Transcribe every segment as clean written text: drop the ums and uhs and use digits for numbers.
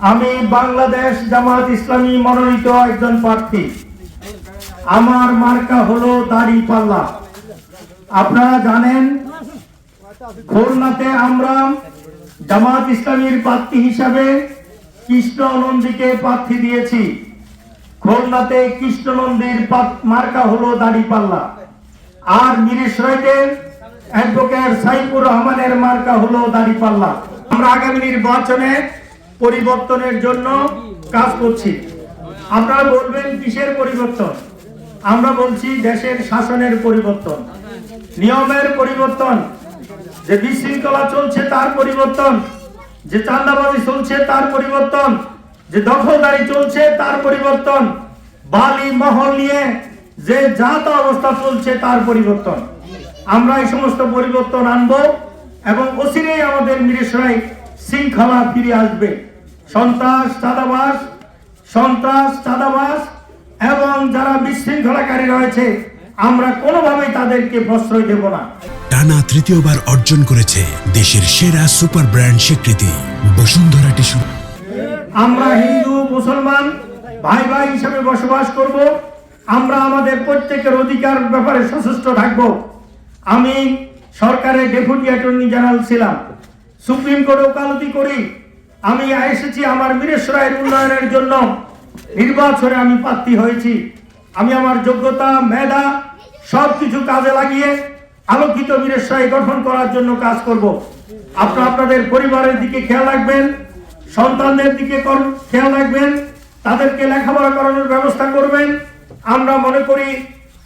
আমি বাংলাদেশ জামাত ইসলামী মনোনীত একজন প্রার্থী। আমার মার্কা হলো দাড়িপাল্লা। আপনারা জানেন খুলনাতে আমরা জামাত ইসলামীর প্রার্থী হিসাবে কৃষ্ণ নন্দীকে প্রার্থী দিয়েছি। খুলনাতে কৃষ্ণ নন্দীর মার্কা হলো দাড়িপাল্লা, আর মিরসরাইতে অ্যাডভোকেট সাইফুর রহমানের মার্কা হলো দাড়িপাল্লা। আমরা আগামী নির্বাচনে পরিবর্তনের জন্য কাজ করছি। আপনারা বলবেন কিসের পরিবর্তন? আমরা বলছি দেশের শাসনের পরিবর্তন, নিয়মের পরিবর্তন, যে বিশৃঙ্খলা চলছে তার পরিবর্তন, যে চাঁদাবাজি চলছে তার পরিবর্তন, যে দখলদারি চলছে তার পরিবর্তন, বালি মহল নিয়ে যে জাত অবস্থা চলছে তার পরিবর্তন। আমরা এই সমস্ত পরিবর্তন আনবো এবং অচিরেই আমাদের মিরসরাই শৃঙ্খলা ফিরে আসবে। সন্ত্রাস চাঁদাবাজ এবং যারা বিশৃঙ্খলাকারী রয়েছে আমরা কোনোভাবেই তাদেরকে প্রশ্রয় দেব না। টানা তৃতীয়বার অর্জন করেছে দেশের সেরা সুপার ব্র্যান্ড স্বীকৃতি বসুন্ধরা টিস্যু। আমরা হিন্দু মুসলমান ভাই ভাই হিসেবে বসবাস করব। আমরা আমাদের প্রত্যেকের অধিকার ব্যাপারে সচেষ্ট থাকব। আমি সরকারের ডেপুটি অ্যাটর্নি জেনারেল ছিলাম, সুপ্রিম কোর্টে ওকালতি করি। আমি এসেছি আমার মিরসরাইয়ের উন্নয়নের জন্য। নির্বাচনে আমি প্রার্থী হয়েছি। আমি আমার যোগ্যতা মেধা সবকিছু কাজে লাগিয়ে আলোকিত মিরসরাই গঠন করার জন্য কাজ করব। আপনারা আপনাদের পরিবারের দিকে খেয়াল রাখবেন, সন্তানদের দিকে খেয়াল রাখবেন, তাদেরকে লেখাপড়া করানোর ব্যবস্থা করবেন। আমরা মনে করি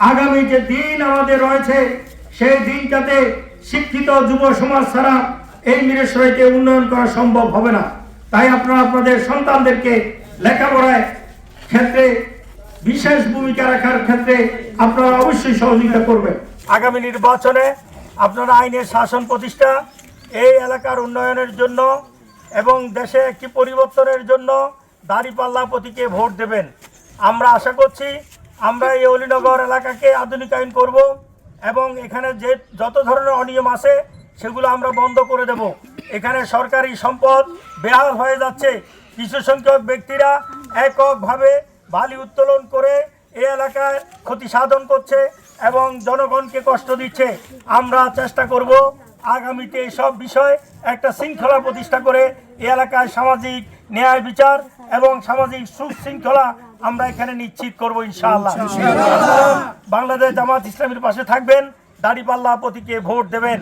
আগামী যে দিন আমাদের রয়েছে সেই দিনটাতে শিক্ষিত যুব সমাজ ছাড়া এই মিরসরাইকে উন্নয়ন করা সম্ভব হবে না। তাই আপনারা আপনাদের সন্তানদেরকে লেখাপড়ায় ক্ষেত্রে বিশেষ ভূমিকা রাখার ক্ষেত্রে আপনারা অবশ্যই সহযোগিতা করবেন। আগামী নির্বাচনে আপনারা আইনের শাসন প্রতিষ্ঠা, এই এলাকার উন্নয়নের জন্য এবং দেশে একটি পরিবর্তনের জন্য দাড়িপাল্লা প্রতীকে ভোট দেবেন। আমরা আশা করছি আমরা এই অলিনগর এলাকাকে আধুনিকায়ন করব এবং এখানে যে যত ধরনের অনিয়ম আছে সেগুলো আমরা বন্ধ করে দেব। এখানে সরকারি সম্পদ বেহাল হয়ে যাচ্ছে। কিছু সংখ্যক ব্যক্তিরা এককভাবে বালি উত্তোলন করে এই এলাকায় ক্ষতি সাধন করছে এবং জনগণকে কষ্ট দিচ্ছে। আমরা চেষ্টা করব আগামীতে এইসব বিষয় একটা শৃঙ্খলা প্রতিষ্ঠা করে এই এলাকায় সামাজিক ন্যায় বিচার এবং সামাজিক সুশৃঙ্খলা আমরা এখানে নিশ্চিত করব ইনশাআল্লাহ। বাংলাদেশ জামাত ইসলামীর পাশে থাকবেন, দাড়িপাল্লা প্রতীকে ভোট দেবেন।